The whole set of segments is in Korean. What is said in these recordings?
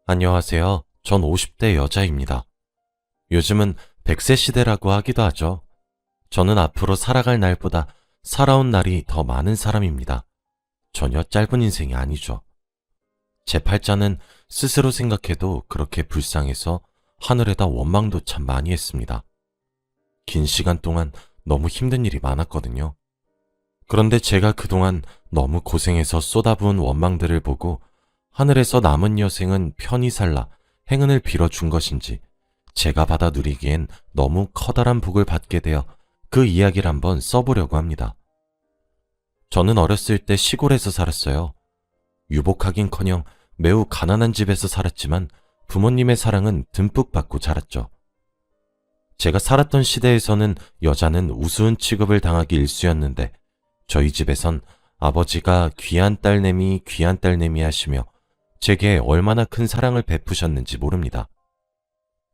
안녕하세요. 전 50대 여자입니다. 요즘은 100세 시대라고 하기도 하죠. 저는 앞으로 살아갈 날보다 살아온 날이 더 많은 사람입니다. 전혀 짧은 인생이 아니죠. 제 팔자는 스스로 생각해도 그렇게 불쌍해서 하늘에다 원망도 참 많이 했습니다. 긴 시간 동안 너무 힘든 일이 많았거든요. 그런데 제가 그동안 너무 고생해서 쏟아부은 원망들을 보고 하늘에서 남은 여생은 편히 살라 행운을 빌어준 것인지 제가 받아 누리기엔 너무 커다란 복을 받게 되어 그 이야기를 한번 써보려고 합니다. 저는 어렸을 때 시골에서 살았어요. 유복하긴커녕 매우 가난한 집에서 살았지만 부모님의 사랑은 듬뿍 받고 자랐죠. 제가 살았던 시대에서는 여자는 우스운 취급을 당하기 일쑤였는데 저희 집에선 아버지가 귀한 딸내미 하시며 제게 얼마나 큰 사랑을 베푸셨는지 모릅니다.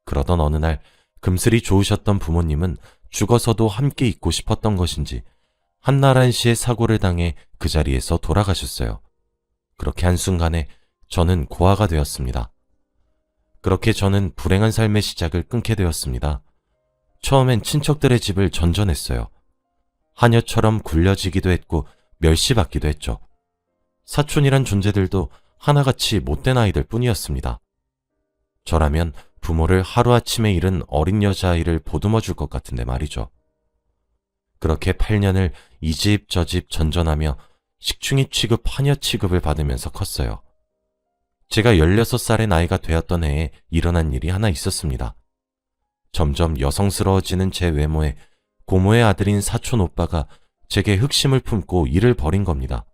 그러던 어느 날 금슬이 좋으셨던 부모님은 죽어서도 함께 있고 싶었던 것인지 한나라한시의 사고를 당해 그 자리에서 돌아가셨어요. 그렇게 한순간에 저는 고아가 되었습니다. 그렇게 저는 불행한 삶의 시작을 끊게 되었습니다. 처음엔 친척들의 집을 전전했어요. 하녀처럼 굴려지기도 했고 멸시받기도 했죠. 사촌이란 존재들도 하나같이 못된 아이들 뿐이었습니다. 저라면 부모를 하루아침에 잃은 어린 여자아이를 보듬어 줄 것 같은데 말이죠. 그렇게 8년을 이 집 저 집 전전하며 식충이 취급, 하녀 취급을 받으면서 컸어요. 제가 16살의 나이가 되었던 해에 일어난 일이 하나 있었습니다. 점점 여성스러워지는 제 외모에 고모의 아들인 사촌 오빠가 제게 흑심을 품고 일을 벌인 겁니다.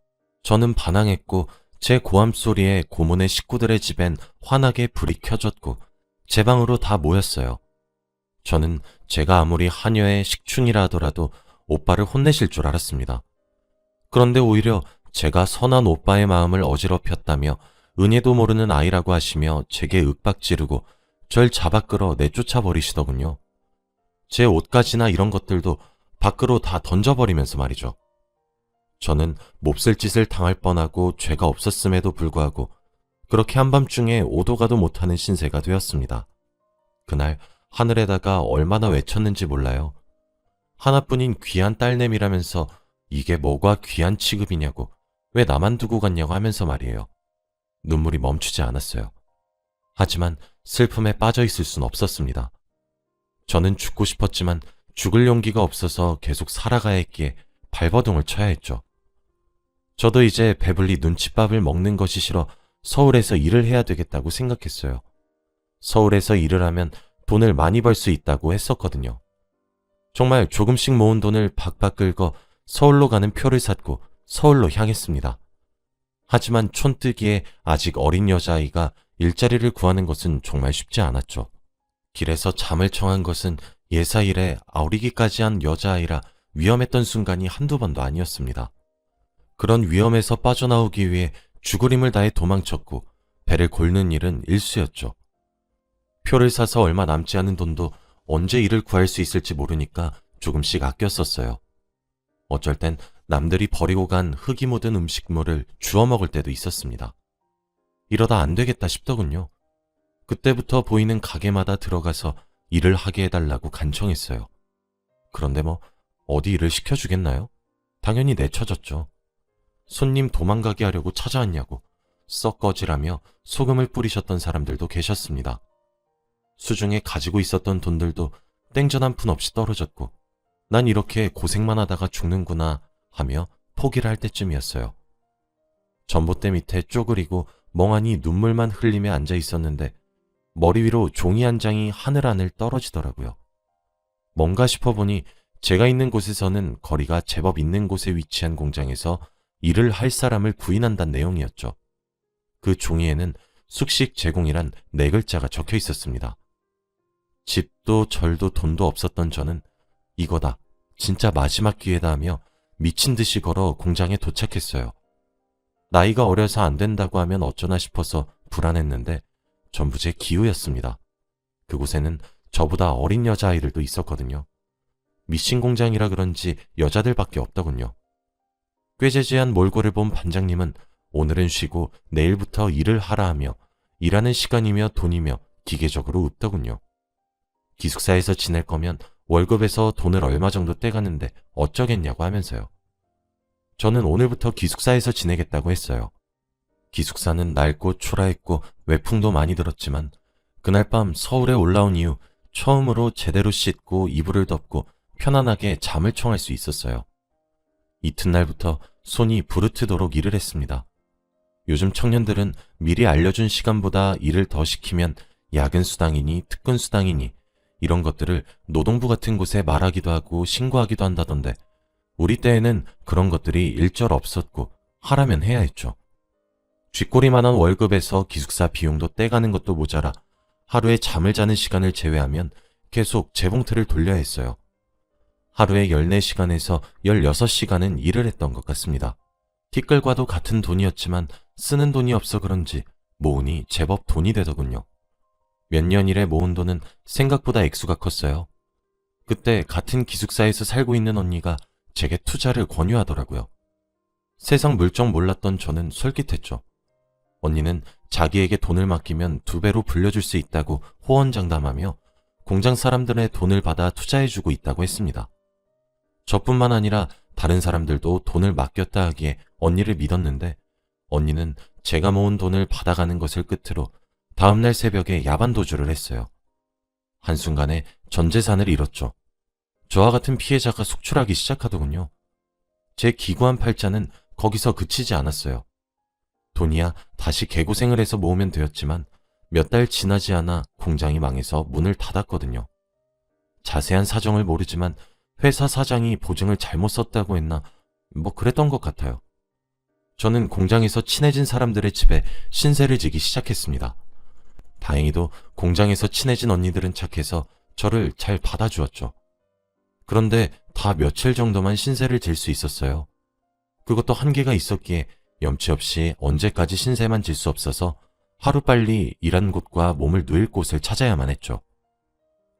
저는 반항했고 제 고함 소리에 고모네 식구들의 집엔 환하게 불이 켜졌고 제 방으로 다 모였어요. 저는 제가 아무리 하녀의 식충이라 하더라도 오빠를 혼내실 줄 알았습니다. 그런데 오히려 제가 선한 오빠의 마음을 어지럽혔다며 은혜도 모르는 아이라고 하시며 제게 윽박지르고 절 잡아 끌어 내쫓아 버리시더군요. 제 옷가지나 이런 것들도 밖으로 다 던져버리면서 말이죠. 저는 몹쓸 짓을 당할 뻔하고 죄가 없었음에도 불구하고 그렇게 한밤중에 오도 가도 못하는 신세가 되었습니다. 그날 하늘에다가 얼마나 외쳤는지 몰라요. 하나뿐인 귀한 딸내미라면서 이게 뭐가 귀한 취급이냐고, 왜 나만 두고 갔냐고 하면서 말이에요. 눈물이 멈추지 않았어요. 하지만 슬픔에 빠져 있을 순 없었습니다. 저는 죽고 싶었지만 죽을 용기가 없어서 계속 살아가야 했기에 발버둥을 쳐야 했죠. 저도 이제 배불리 눈칫밥을 먹는 것이 싫어 서울에서 일을 해야 되겠다고 생각했어요. 서울에서 일을 하면 돈을 많이 벌 수 있다고 했었거든요. 정말 조금씩 모은 돈을 박박 긁어 서울로 가는 표를 샀고 서울로 향했습니다. 하지만 촌뜨기에 아직 어린 여자아이가 일자리를 구하는 것은 정말 쉽지 않았죠. 길에서 잠을 청한 것은 예사일에 아우리기까지 한 여자아이라 위험했던 순간이 한두 번도 아니었습니다. 그런 위험에서 빠져나오기 위해 죽을 힘을 다해 도망쳤고 배를 골는 일은 일쑤였죠. 표를 사서 얼마 남지 않은 돈도 언제 일을 구할 수 있을지 모르니까 조금씩 아껴 썼어요. 어쩔 땐 남들이 버리고 간 흙이 묻은 음식물을 주워 먹을 때도 있었습니다. 이러다 안 되겠다 싶더군요. 그때부터 보이는 가게마다 들어가서 일을 하게 해달라고 간청했어요. 그런데 뭐 어디 일을 시켜주겠나요? 당연히 내쳐졌죠. 손님 도망가게 하려고 찾아왔냐고 썩 꺼지라며 소금을 뿌리셨던 사람들도 계셨습니다. 수중에 가지고 있었던 돈들도 땡전 한 푼 없이 떨어졌고 난 이렇게 고생만 하다가 죽는구나 하며 포기를 할 때쯤이었어요. 전봇대 밑에 쪼그리고 멍하니 눈물만 흘리며 앉아 있었는데 머리 위로 종이 한 장이 하늘 안을 떨어지더라고요. 뭔가 싶어보니 제가 있는 곳에서는 거리가 제법 있는 곳에 위치한 공장에서 일을 할 사람을 구인한다는 내용이었죠. 그 종이에는 숙식 제공이란 4글자가 적혀 있었습니다. 집도 절도 돈도 없었던 저는 이거다, 진짜 마지막 기회다 하며 미친 듯이 걸어 공장에 도착했어요. 나이가 어려서 안 된다고 하면 어쩌나 싶어서 불안했는데 전부 제 기우였습니다. 그곳에는 저보다 어린 여자아이들도 있었거든요. 미신 공장이라 그런지 여자들밖에 없더군요. 꾀재재한 몰골을 본 반장님은 오늘은 쉬고 내일부터 일을 하라 하며 일하는 시간이며 돈이며 기계적으로 없더군요. 기숙사에서 지낼 거면 월급에서 돈을 얼마 정도 떼가는데 어쩌겠냐고 하면서요. 저는 오늘부터 기숙사에서 지내겠다고 했어요. 기숙사는 낡고 초라했고 외풍도 많이 들었지만 그날 밤 서울에 올라온 이후 처음으로 제대로 씻고 이불을 덮고 편안하게 잠을 청할 수 있었어요. 이튿날부터 손이 부르트도록 일을 했습니다. 요즘 청년들은 미리 알려준 시간보다 일을 더 시키면 야근 수당이니 특근 수당이니 이런 것들을 노동부 같은 곳에 말하기도 하고 신고하기도 한다던데 우리 때에는 그런 것들이 일절 없었고 하라면 해야 했죠. 쥐꼬리만한 월급에서 기숙사 비용도 떼가는 것도 모자라 하루에 잠을 자는 시간을 제외하면 계속 재봉틀을 돌려야 했어요. 하루에 14시간에서 16시간은 일을 했던 것 같습니다. 티끌과도 같은 돈이었지만 쓰는 돈이 없어 그런지 모으니 제법 돈이 되더군요. 몇 년 일에 모은 돈은 생각보다 액수가 컸어요. 그때 같은 기숙사에서 살고 있는 언니가 제게 투자를 권유하더라고요. 세상 물정 몰랐던 저는 솔깃했죠. 언니는 자기에게 돈을 맡기면 2배로 불려줄 수 있다고 호언장담하며 공장 사람들의 돈을 받아 투자해주고 있다고 했습니다. 저뿐만 아니라 다른 사람들도 돈을 맡겼다 하기에 언니를 믿었는데 언니는 제가 모은 돈을 받아가는 것을 끝으로 다음날 새벽에 야반 도주를 했어요. 한순간에 전 재산을 잃었죠. 저와 같은 피해자가 속출하기 시작하더군요. 제 기구한 팔자는 거기서 그치지 않았어요. 돈이야 다시 개고생을 해서 모으면 되었지만 몇 달 지나지 않아 공장이 망해서 문을 닫았거든요. 자세한 사정을 모르지만 회사 사장이 보증을 잘못 썼다고 했나 뭐 그랬던 것 같아요. 저는 공장에서 친해진 사람들의 집에 신세를 지기 시작했습니다. 다행히도 공장에서 친해진 언니들은 착해서 저를 잘 받아주었죠. 그런데 다 며칠 정도만 신세를 질 수 있었어요. 그것도 한계가 있었기에 염치 없이 언제까지 신세만 질 수 없어서 하루빨리 일한 곳과 몸을 누일 곳을 찾아야만 했죠.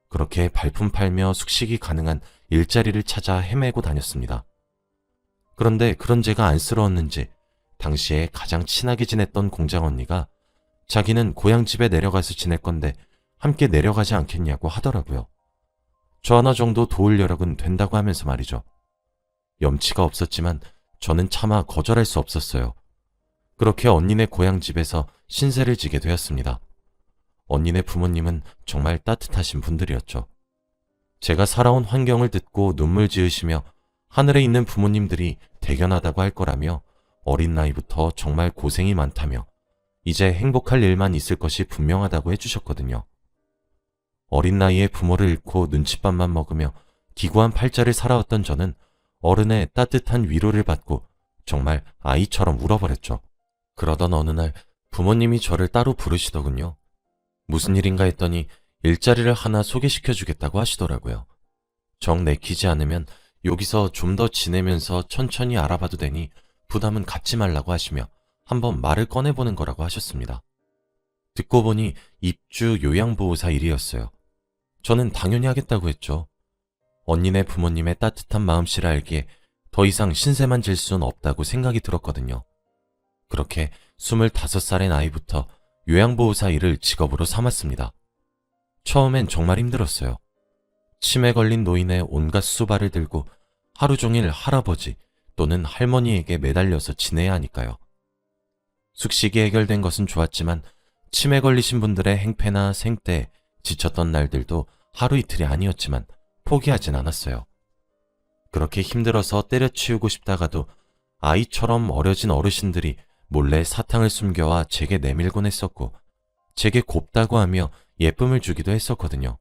그렇게 발품 팔며 숙식이 가능한 일자리를 찾아 헤매고 다녔습니다. 그런데 그런 제가 안쓰러웠는지 당시에 가장 친하게 지냈던 공장 언니가 자기는 고향 집에 내려가서 지낼 건데 함께 내려가지 않겠냐고 하더라고요. 저 하나 정도 도울 여력은 된다고 하면서 말이죠. 염치가 없었지만 저는 차마 거절할 수 없었어요. 그렇게 언니네 고향 집에서 신세를 지게 되었습니다. 언니네 부모님은 정말 따뜻하신 분들이었죠. 제가 살아온 환경을 듣고 눈물 지으시며 하늘에 있는 부모님들이 대견하다고 할 거라며 어린 나이부터 정말 고생이 많다며 이제 행복할 일만 있을 것이 분명하다고 해주셨거든요. 어린 나이에 부모를 잃고 눈칫밥만 먹으며 기구한 팔자를 살아왔던 저는 어른의 따뜻한 위로를 받고 정말 아이처럼 울어버렸죠. 그러던 어느 날 부모님이 저를 따로 부르시더군요. 무슨 일인가 했더니 일자리를 하나 소개시켜주겠다고 하시더라고요. 정 내키지 않으면 여기서 좀 더 지내면서 천천히 알아봐도 되니 부담은 갖지 말라고 하시며 한번 말을 꺼내보는 거라고 하셨습니다. 듣고 보니 입주 요양보호사 일이었어요. 저는 당연히 하겠다고 했죠. 언니네 부모님의 따뜻한 마음씨를 알기에 더 이상 신세만 질 수는 없다고 생각이 들었거든요. 그렇게 25살의 나이부터 요양보호사 일을 직업으로 삼았습니다. 처음엔 정말 힘들었어요. 치매 걸린 노인의 온갖 수발을 들고 하루 종일 할아버지 또는 할머니에게 매달려서 지내야 하니까요. 숙식이 해결된 것은 좋았지만 치매 걸리신 분들의 행패나 생떼에 지쳤던 날들도 하루 이틀이 아니었지만 포기하진 않았어요. 그렇게 힘들어서 때려치우고 싶다가도 아이처럼 어려진 어르신들이 몰래 사탕을 숨겨와 제게 내밀곤 했었고 제게 곱다고 하며 예쁨을 주기도 했었거든요.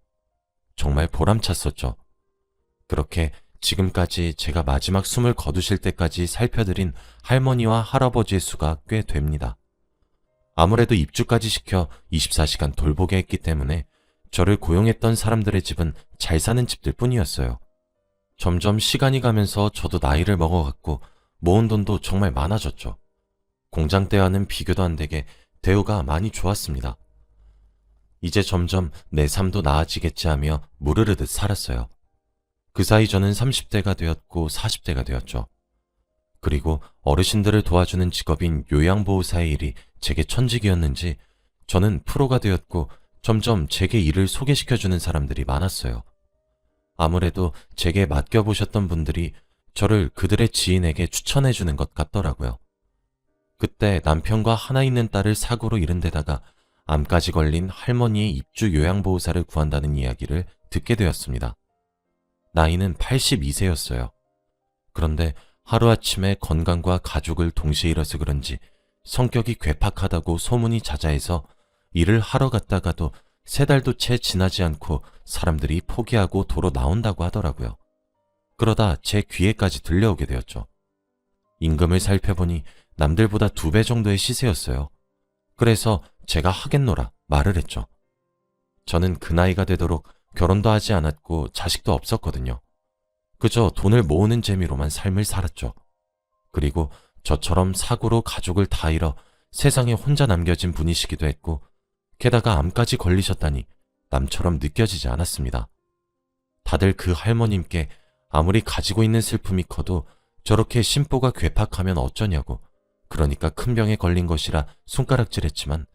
정말 보람찼었죠. 그렇게 지금까지 제가 마지막 숨을 거두실 때까지 살펴드린 할머니와 할아버지의 수가 꽤 됩니다. 아무래도 입주까지 시켜 24시간 돌보게 했기 때문에 저를 고용했던 사람들의 집은 잘 사는 집들 뿐이었어요. 점점 시간이 가면서 저도 나이를 먹어갔고 모은 돈도 정말 많아졌죠. 공장 때와는 비교도 안 되게 대우가 많이 좋았습니다. 이제 점점 내 삶도 나아지겠지 하며 무르르듯 살았어요. 그 사이 저는 30대가 되었고 40대가 되었죠. 그리고 어르신들을 도와주는 직업인 요양보호사의 일이 제게 천직이었는지 저는 프로가 되었고 점점 제게 일을 소개시켜주는 사람들이 많았어요. 아무래도 제게 맡겨보셨던 분들이 저를 그들의 지인에게 추천해주는 것 같더라고요. 그때 남편과 하나 있는 딸을 사고로 잃은 데다가 암까지 걸린 할머니의 입주 요양보호사를 구한다는 이야기를 듣게 되었습니다. 나이는 82세였어요. 그런데 하루아침에 건강과 가족을 동시에 잃어서 그런지 성격이 괴팍하다고 소문이 자자해서 일을 하러 갔다가도 3달도 채 지나지 않고 사람들이 포기하고 도로 나온다고 하더라고요. 그러다 제 귀에까지 들려오게 되었죠. 임금을 살펴보니 남들보다 2배 정도의 시세였어요. 그래서 제가 하겠노라 말을 했죠. 저는 그 나이가 되도록 결혼도 하지 않았고 자식도 없었거든요. 그저 돈을 모으는 재미로만 삶을 살았죠. 그리고 저처럼 사고로 가족을 다 잃어 세상에 혼자 남겨진 분이시기도 했고 게다가 암까지 걸리셨다니 남처럼 느껴지지 않았습니다. 다들 그 할머님께 아무리 가지고 있는 슬픔이 커도 저렇게 심보가 괴팍하면 어쩌냐고, 그러니까 큰 병에 걸린 것이라 손가락질했지만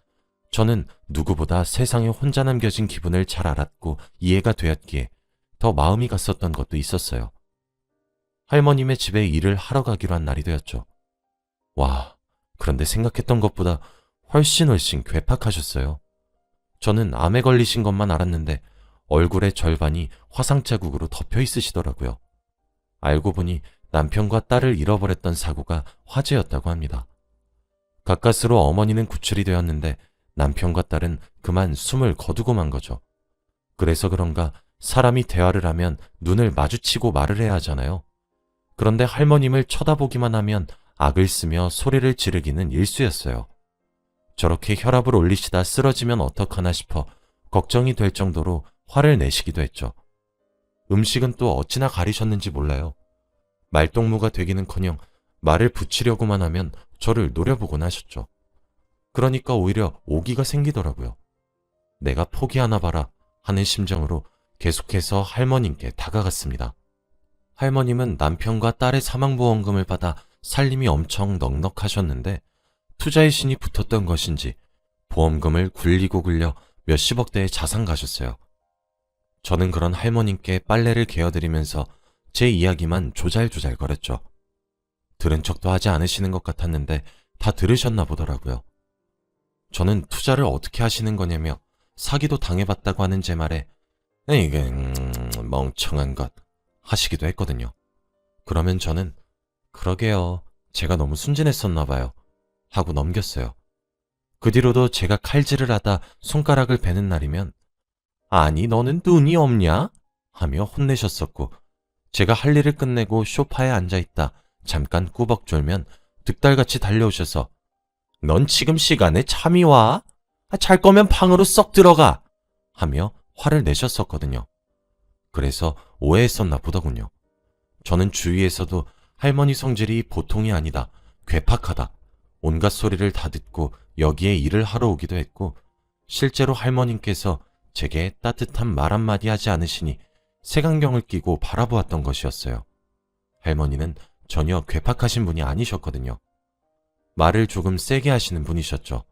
저는 누구보다 세상에 혼자 남겨진 기분을 잘 알았고 이해가 되었기에 더 마음이 갔었던 것도 있었어요. 할머님의 집에 일을 하러 가기로 한 날이 되었죠. 와, 그런데 생각했던 것보다 훨씬 괴팍하셨어요. 저는 암에 걸리신 것만 알았는데 얼굴의 절반이 화상 자국으로 덮여 있으시더라고요. 알고 보니 남편과 딸을 잃어버렸던 사고가 화제였다고 합니다. 가까스로 어머니는 구출이 되었는데 남편과 딸은 그만 숨을 거두고 만 거죠. 그래서 그런가 사람이 대화를 하면 눈을 마주치고 말을 해야 하잖아요. 그런데 할머님을 쳐다보기만 하면 악을 쓰며 소리를 지르기는 일쑤였어요. 저렇게 혈압을 올리시다 쓰러지면 어떡하나 싶어 걱정이 될 정도로 화를 내시기도 했죠. 음식은 또 어찌나 가리셨는지 몰라요. 말동무가 되기는커녕 말을 붙이려고만 하면 저를 노려보곤 하셨죠. 그러니까 오히려 오기가 생기더라고요. 내가 포기하나 봐라 하는 심정으로 계속해서 할머님께 다가갔습니다. 할머님은 남편과 딸의 사망보험금을 받아 살림이 엄청 넉넉하셨는데 투자의 신이 붙었던 것인지 보험금을 굴리고 굴려 몇십억 대의 자산 가셨어요. 저는 그런 할머님께 빨래를 개어드리면서 제 이야기만 조잘조잘 거렸죠. 들은 척도 하지 않으시는 것 같았는데 다 들으셨나 보더라고요. 저는 투자를 어떻게 하시는 거냐며 사기도 당해봤다고 하는 제 말에 이게 멍청한 것 하시기도 했거든요. 그러면 저는 그러게요. 제가 너무 순진했었나 봐요. 하고 넘겼어요. 그 뒤로도 제가 칼질을 하다 손가락을 베는 날이면 아니 너는 눈이 없냐? 하며 혼내셨었고 제가 할 일을 끝내고 소파에 앉아있다 잠깐 꾸벅 졸면 득달같이 달려오셔서 넌 지금 시간에 잠이 와? 잘 거면 방으로 썩 들어가! 하며 화를 내셨었거든요. 그래서 오해했었나 보더군요. 저는 주위에서도 할머니 성질이 보통이 아니다, 괴팍하다, 온갖 소리를 다 듣고 여기에 일을 하러 오기도 했고 실제로 할머님께서 제게 따뜻한 말 한마디 하지 않으시니 색안경을 끼고 바라보았던 것이었어요. 할머니는 전혀 괴팍하신 분이 아니셨거든요. 말을 조금 세게 하시는 분이셨죠.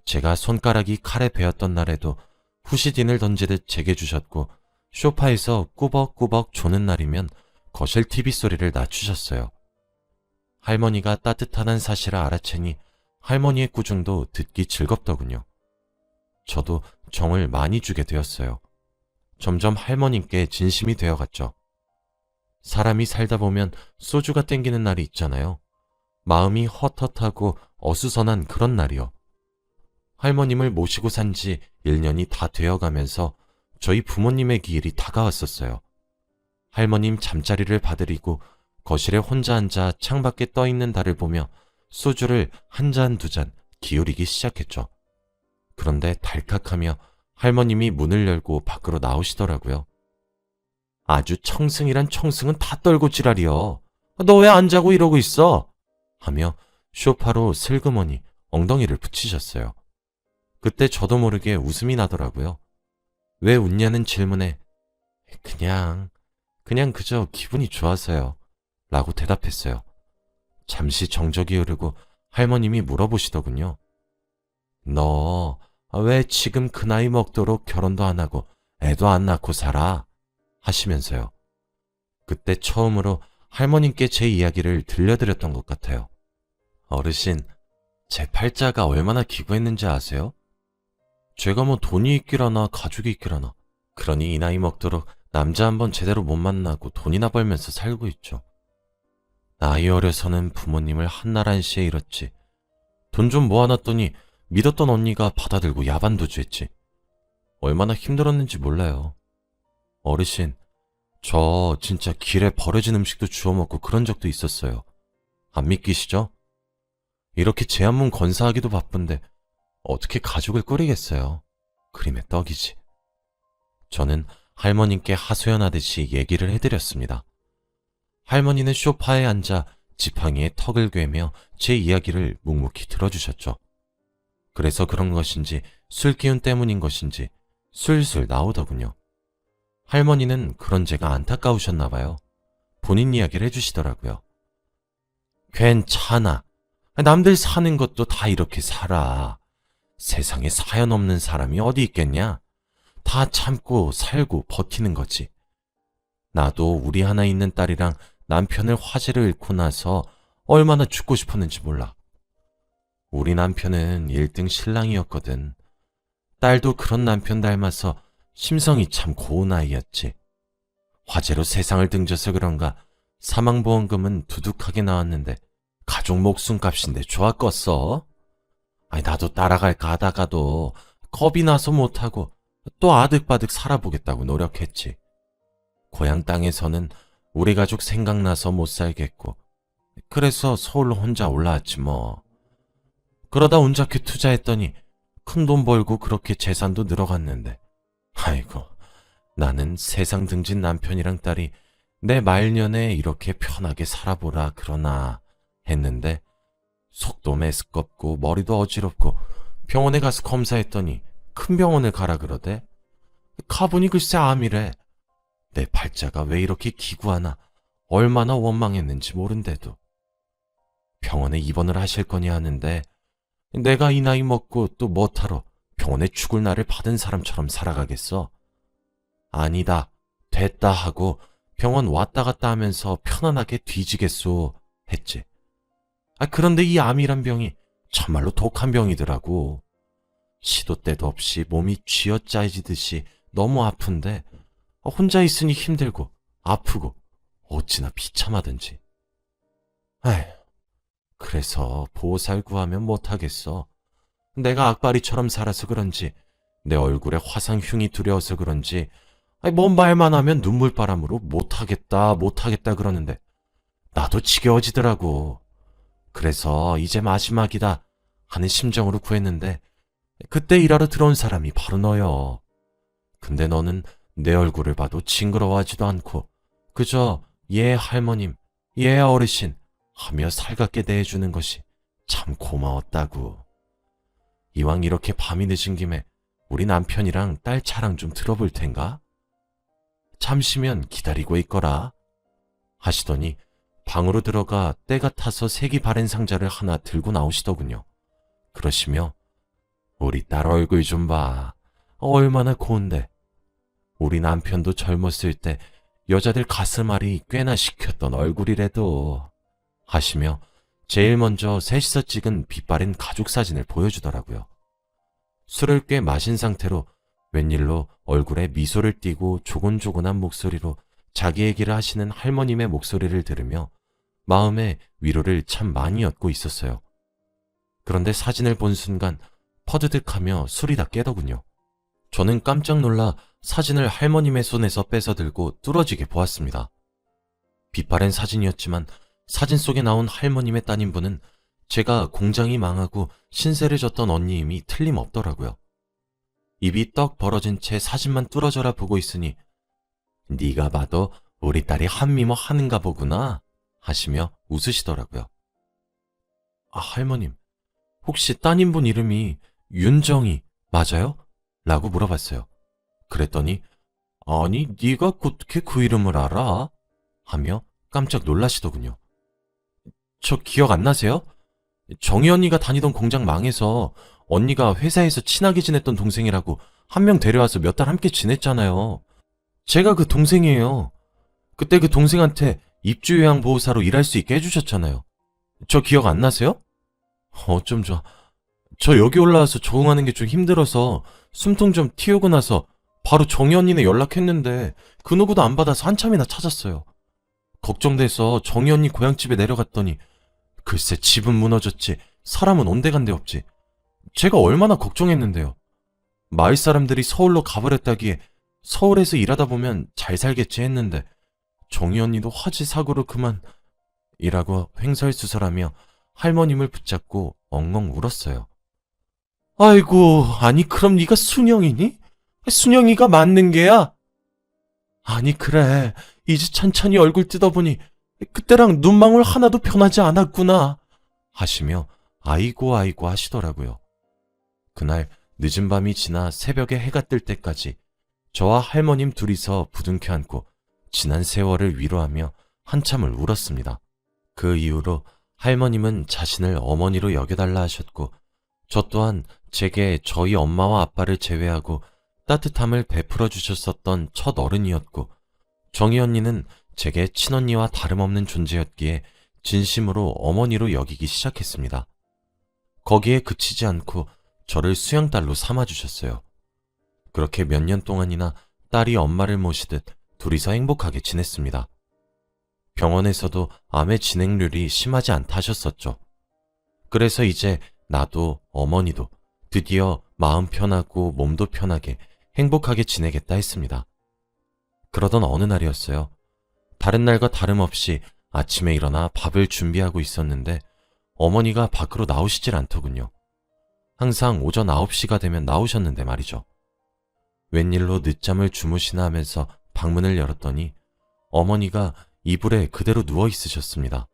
제가 손가락이 칼에 베었던 날에도 후시딘을 던지듯 제게 주셨고 소파에서 꾸벅꾸벅 조는 날이면 거실 TV 소리를 낮추셨어요. 할머니가 따뜻하다는 사실을 알아채니 할머니의 꾸중도 듣기 즐겁더군요. 저도 정을 많이 주게 되었어요. 점점 할머님께 진심이 되어갔죠. 사람이 살다 보면 소주가 땡기는 날이 있잖아요. 마음이 헛헛하고 어수선한 그런 날이요. 할머님을 모시고 산 지 1년이 다 되어가면서 저희 부모님의 기일이 다가왔었어요. 할머님 잠자리를 봐드리고 거실에 혼자 앉아 창밖에 떠있는 달을 보며 소주를 한 잔 두 잔 기울이기 시작했죠. 그런데 달칵하며 할머님이 문을 열고 밖으로 나오시더라고요. 아주 청승이란 청승은 다 떨고 지랄이여. 너 왜 안 자고 이러고 있어? 하며 소파로 슬그머니 엉덩이를 붙이셨어요. 그때 저도 모르게 웃음이 나더라고요. 왜 웃냐는 질문에 그냥 그저 기분이 좋아서요. 라고 대답했어요. 잠시 정적이 흐르고 할머님이 물어보시더군요. 너 왜 지금 그 나이 먹도록 결혼도 안 하고 애도 안 낳고 살아? 하시면서요. 그때 처음으로 할머님께 제 이야기를 들려드렸던 것 같아요. 어르신, 제 팔자가 얼마나 기구했는지 아세요? 제가 뭐 돈이 있기라나 가족이 있기라나. 그러니 이 나이 먹도록 남자 한번 제대로 못 만나고 돈이나 벌면서 살고 있죠. 나이 어려서는 부모님을 한날 한시에 잃었지. 돈 좀 모아놨더니 믿었던 언니가 받아들고 야반도주했지. 얼마나 힘들었는지 몰라요. 어르신, 저 진짜 길에 버려진 음식도 주워 먹고 그런 적도 있었어요. 안 믿기시죠? 이렇게 제 한문 건사하기도 바쁜데 어떻게 가족을 꾸리겠어요. 그림의 떡이지. 저는 할머님께 하소연하듯이 얘기를 해드렸습니다. 할머니는 소파에 앉아 지팡이에 턱을 괴며 제 이야기를 묵묵히 들어주셨죠. 그래서 그런 것인지 술 기운 때문인 것인지 술술 나오더군요. 할머니는 그런 제가 안타까우셨나 봐요. 본인 이야기를 해주시더라고요. 괜찮아. 남들 사는 것도 다 이렇게 살아. 세상에 사연 없는 사람이 어디 있겠냐? 다 참고 살고 버티는 거지. 나도 우리 하나 있는 딸이랑 남편을 화재를 잃고 나서 얼마나 죽고 싶었는지 몰라. 우리 남편은 1등 신랑이었거든. 딸도 그런 남편 닮아서 심성이 참 고운 아이였지. 화재로 세상을 등져서 그런가 사망보험금은 두둑하게 나왔는데 가족 목숨값인데 좋았겠어. 아니 나도 따라갈까 하다가도 겁이 나서 못하고 또 아득바득 살아보겠다고 노력했지. 고향 땅에서는 우리 가족 생각나서 못 살겠고 그래서 서울로 혼자 올라왔지 뭐. 그러다 운 좋게 투자했더니 큰 돈 벌고 그렇게 재산도 늘어갔는데 아이고 나는 세상 등진 남편이랑 딸이 내 말년에 이렇게 편하게 살아보라 그러나 했는데 속도 메스껍고 머리도 어지럽고 병원에 가서 검사했더니 큰 병원을 가라 그러대. 가보니 글쎄 암이래. 내 팔자가 왜 이렇게 기구하나 얼마나 원망했는지 모른대도. 병원에 입원을 하실 거냐 하는데 내가 이 나이 먹고 또 뭐하러 병원에 죽을 날을 받은 사람처럼 살아가겠어. 아니다 됐다 하고 병원 왔다 갔다 하면서 편안하게 뒤지겠소 했지. 그런데 이 암이란 병이 참말로 독한 병이더라고. 시도 때도 없이 몸이 쥐어짜지듯이 너무 아픈데 혼자 있으니 힘들고 아프고 어찌나 비참하든지. 에휴, 그래서 보살 구하면 못하겠어. 내가 악바리처럼 살아서 그런지 내 얼굴에 화상 흉이 두려워서 그런지 뭔 말만 하면 눈물바람으로 못하겠다 그러는데 나도 지겨워지더라고. 그래서 이제 마지막이다 하는 심정으로 구했는데 그때 일하러 들어온 사람이 바로 너요. 근데 너는 내 얼굴을 봐도 징그러워하지도 않고 그저 예 할머님, 예 어르신 하며 살갑게 대해주는 것이 참 고마웠다고. 이왕 이렇게 밤이 늦은 김에 우리 남편이랑 딸 차랑 좀 들어볼 텐가? 잠시면 기다리고 있거라 하시더니 방으로 들어가 때가 타서 색이 바랜 상자를 하나 들고 나오시더군요. 그러시며 우리 딸 얼굴 좀 봐. 얼마나 고운데. 우리 남편도 젊었을 때 여자들 가슴앓이 꽤나 시켰던 얼굴이래도 하시며 제일 먼저 셋이서 찍은 빛바랜 가족 사진을 보여주더라고요. 술을 꽤 마신 상태로 웬일로 얼굴에 미소를 띠고 조곤조곤한 목소리로 자기 얘기를 하시는 할머님의 목소리를 들으며 마음에 위로를 참 많이 얻고 있었어요. 그런데 사진을 본 순간 퍼드득하며 술이 다 깨더군요. 저는 깜짝 놀라 사진을 할머님의 손에서 뺏어 들고 뚫어지게 보았습니다. 빛바랜 사진이었지만 사진 속에 나온 할머님의 따님분은 제가 공장이 망하고 신세를 졌던 언니임이 틀림없더라고요. 입이 떡 벌어진 채 사진만 뚫어져라 보고 있으니 네가 봐도 우리 딸이 한미모 하는가 보구나 하시며 웃으시더라고요. 할머님, 혹시 따님분 이름이 윤정이 맞아요? 라고 물어봤어요. 그랬더니 아니 네가 어떻게 그 이름을 알아? 하며 깜짝 놀라시더군요. 저 기억 안 나세요? 정희 언니가 다니던 공장 망해서 언니가 회사에서 친하게 지냈던 동생이라고 한 명 데려와서 몇 달 함께 지냈잖아요. 제가 그 동생이에요. 그때 그 동생한테 입주요양보호사로 일할 수 있게 해주셨잖아요. 저 기억 안 나세요? 어쩜 좋아. 저 여기 올라와서 적응하는 게 좀 힘들어서 숨통 좀 틔우고 나서 바로 정희 언니네 연락했는데 그 누구도 안 받아서 한참이나 찾았어요. 걱정돼서 정희 언니 고향집에 내려갔더니 글쎄 집은 무너졌지 사람은 온데간데 없지. 제가 얼마나 걱정했는데요. 마을 사람들이 서울로 가버렸다기에 서울에서 일하다 보면 잘 살겠지 했는데 정희 언니도 화지 사고로 그만 이라고 횡설수설하며 할머님을 붙잡고 엉엉 울었어요. 아이고, 아니 그럼 네가 순영이니? 순영이가 맞는 게야? 아니 그래, 이제 천천히 얼굴 뜯어보니 그때랑 눈망울 하나도 변하지 않았구나 하시며 아이고 아이고 하시더라고요. 그날 늦은 밤이 지나 새벽에 해가 뜰 때까지 저와 할머님 둘이서 부둥켜 안고 지난 세월을 위로하며 한참을 울었습니다. 그 이후로 할머님은 자신을 어머니로 여겨달라 하셨고 저 또한 제게 저희 엄마와 아빠를 제외하고 따뜻함을 베풀어 주셨었던 첫 어른이었고 정희 언니는 제게 친언니와 다름없는 존재였기에 진심으로 어머니로 여기기 시작했습니다. 거기에 그치지 않고 저를 수양딸로 삼아주셨어요. 그렇게 몇 년 동안이나 딸이 엄마를 모시듯 둘이서 행복하게 지냈습니다. 병원에서도 암의 진행률이 심하지 않다 하셨었죠. 그래서 이제 나도 어머니도 드디어 마음 편하고 몸도 편하게 행복하게 지내겠다 했습니다. 그러던 어느 날이었어요. 다른 날과 다름없이 아침에 일어나 밥을 준비하고 있었는데 어머니가 밖으로 나오시질 않더군요. 항상 오전 9시가 되면 나오셨는데 말이죠. 웬일로 늦잠을 주무시나 하면서 방문을 열었더니 어머니가 이불에 그대로 누워 있으셨습니다.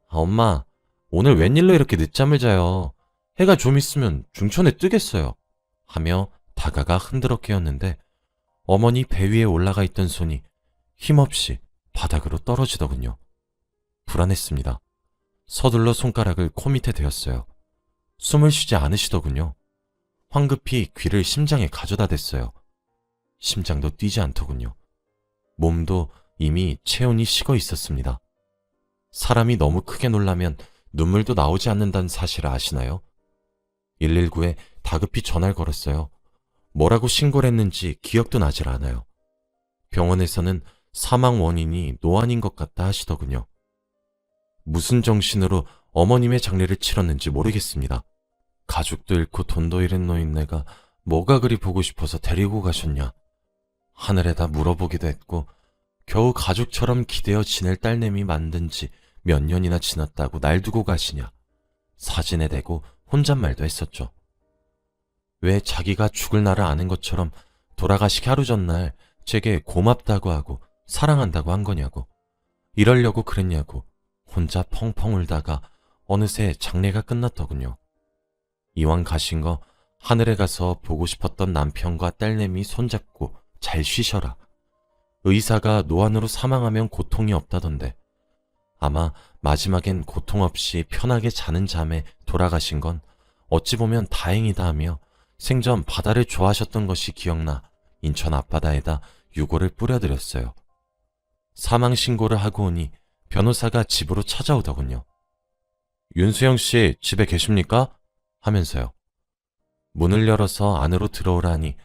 엄마, 오늘 웬일로 이렇게 늦잠을 자요? 해가 좀 있으면 중천에 뜨겠어요. 하며 다가가 흔들어 깨웠는데 어머니 배 위에 올라가 있던 손이 힘없이 바닥으로 떨어지더군요. 불안했습니다. 서둘러 손가락을 코 밑에 대었어요. 숨을 쉬지 않으시더군요. 황급히 귀를 심장에 가져다 댔어요. 심장도 뛰지 않더군요. 몸도 이미 체온이 식어 있었습니다. 사람이 너무 크게 놀라면 눈물도 나오지 않는다는 사실을 아시나요? 119에 다급히 전화를 걸었어요. 뭐라고 신고를 했는지 기억도 나질 않아요. 병원에서는 사망 원인이 노안인 것 같다 하시더군요. 무슨 정신으로 어머님의 장례를 치렀는지 모르겠습니다. 가족도 잃고 돈도 잃은 노인네가 뭐가 그리 보고 싶어서 데리고 가셨냐. 하늘에다 물어보기도 했고 겨우 가족처럼 기대어 지낼 딸내미 만든 지 몇 년이나 지났다고 날 두고 가시냐. 사진에 대고 혼잣말도 했었죠. 왜 자기가 죽을 날을 아는 것처럼 돌아가시기 하루 전날 제게 고맙다고 하고 사랑한다고 한 거냐고. 이러려고 그랬냐고 혼자 펑펑 울다가 어느새 장례가 끝났더군요. 이왕 가신 거 하늘에 가서 보고 싶었던 남편과 딸내미 손잡고 잘 쉬셔라. 의사가 노안으로 사망하면 고통이 없다던데 아마 마지막엔 고통 없이 편하게 자는 잠에 돌아가신 건 어찌 보면 다행이다 하며 생전 바다를 좋아하셨던 것이 기억나 인천 앞바다에다 유골을 뿌려드렸어요. 사망 신고를 하고 오니 변호사가 집으로 찾아오더군요. 윤수영 씨 집에 계십니까? 하면서요. 문을 열어서 안으로 들어오라니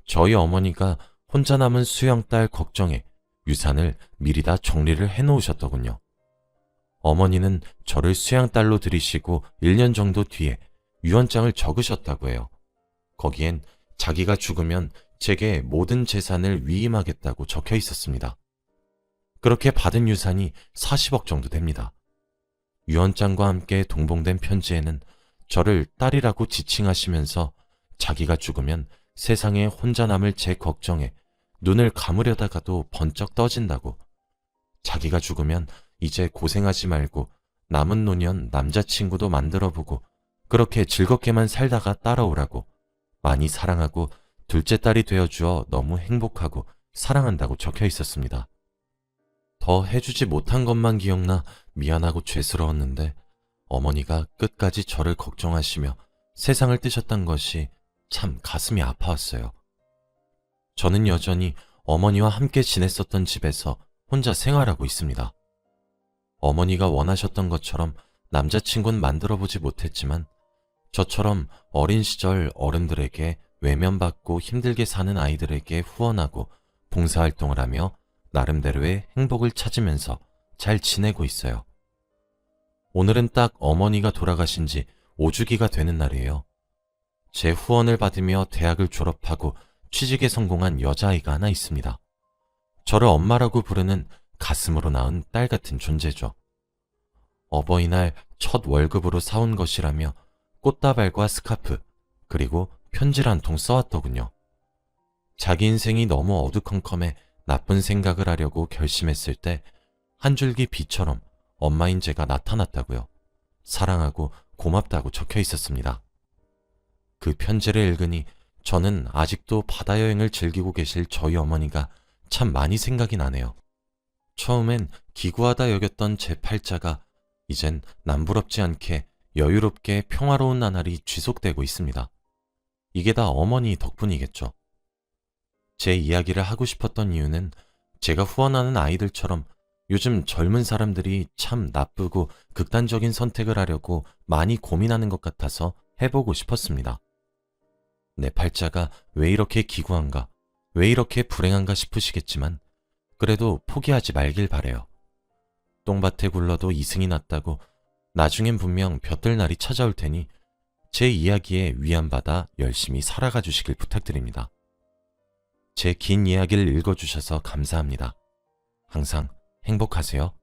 저희 어머니가 혼자 남은 수영 딸 걱정에 유산을 미리 다 정리를 해놓으셨더군요. 어머니는 저를 수양딸로 들이시고 1년 정도 뒤에 유언장을 적으셨다고 해요. 거기엔 자기가 죽으면 제게 모든 재산을 위임하겠다고 적혀 있었습니다. 그렇게 받은 유산이 40억 정도 됩니다. 유언장과 함께 동봉된 편지에는 저를 딸이라고 지칭하시면서 자기가 죽으면 세상에 혼자 남을 제 걱정에 눈을 감으려다가도 번쩍 떠진다고, 자기가 죽으면 이제 고생하지 말고 남은 노년 남자친구도 만들어보고 그렇게 즐겁게만 살다가 따라오라고, 많이 사랑하고 둘째 딸이 되어주어 너무 행복하고 사랑한다고 적혀 있었습니다. 더 해주지 못한 것만 기억나 미안하고 죄스러웠는데 어머니가 끝까지 저를 걱정하시며 세상을 뜨셨던 것이 참 가슴이 아파왔어요. 저는 여전히 어머니와 함께 지냈었던 집에서 혼자 생활하고 있습니다. 어머니가 원하셨던 것처럼 남자친구는 만들어보지 못했지만 저처럼 어린 시절 어른들에게 외면받고 힘들게 사는 아이들에게 후원하고 봉사활동을 하며 나름대로의 행복을 찾으면서 잘 지내고 있어요. 오늘은 딱 어머니가 돌아가신 지 5주기가 되는 날이에요. 제 후원을 받으며 대학을 졸업하고 취직에 성공한 여자아이가 하나 있습니다. 저를 엄마라고 부르는 가슴으로 낳은 딸 같은 존재죠. 어버이날 첫 월급으로 사온 것이라며 꽃다발과 스카프, 그리고 편지를 한 통 써왔더군요. 자기 인생이 너무 어두컴컴해 나쁜 생각을 하려고 결심했을 때 한 줄기 비처럼 엄마인 제가 나타났다고요. 사랑하고 고맙다고 적혀 있었습니다. 그 편지를 읽으니 저는 아직도 바다 여행을 즐기고 계실 저희 어머니가 참 많이 생각이 나네요. 처음엔 기구하다 여겼던 제 팔자가 이젠 남부럽지 않게 여유롭게 평화로운 나날이 지속되고 있습니다. 이게 다 어머니 덕분이겠죠. 제 이야기를 하고 싶었던 이유는 제가 후원하는 아이들처럼 요즘 젊은 사람들이 참 나쁘고 극단적인 선택을 하려고 많이 고민하는 것 같아서 해보고 싶었습니다. 내 팔자가 왜 이렇게 기구한가, 왜 이렇게 불행한가 싶으시겠지만 그래도 포기하지 말길 바래요. 똥밭에 굴러도 이승이 났다고 나중엔 분명 볕들 날이 찾아올 테니 제 이야기에 위안받아 열심히 살아가 주시길 부탁드립니다. 제 긴 이야기를 읽어주셔서 감사합니다. 항상 행복하세요.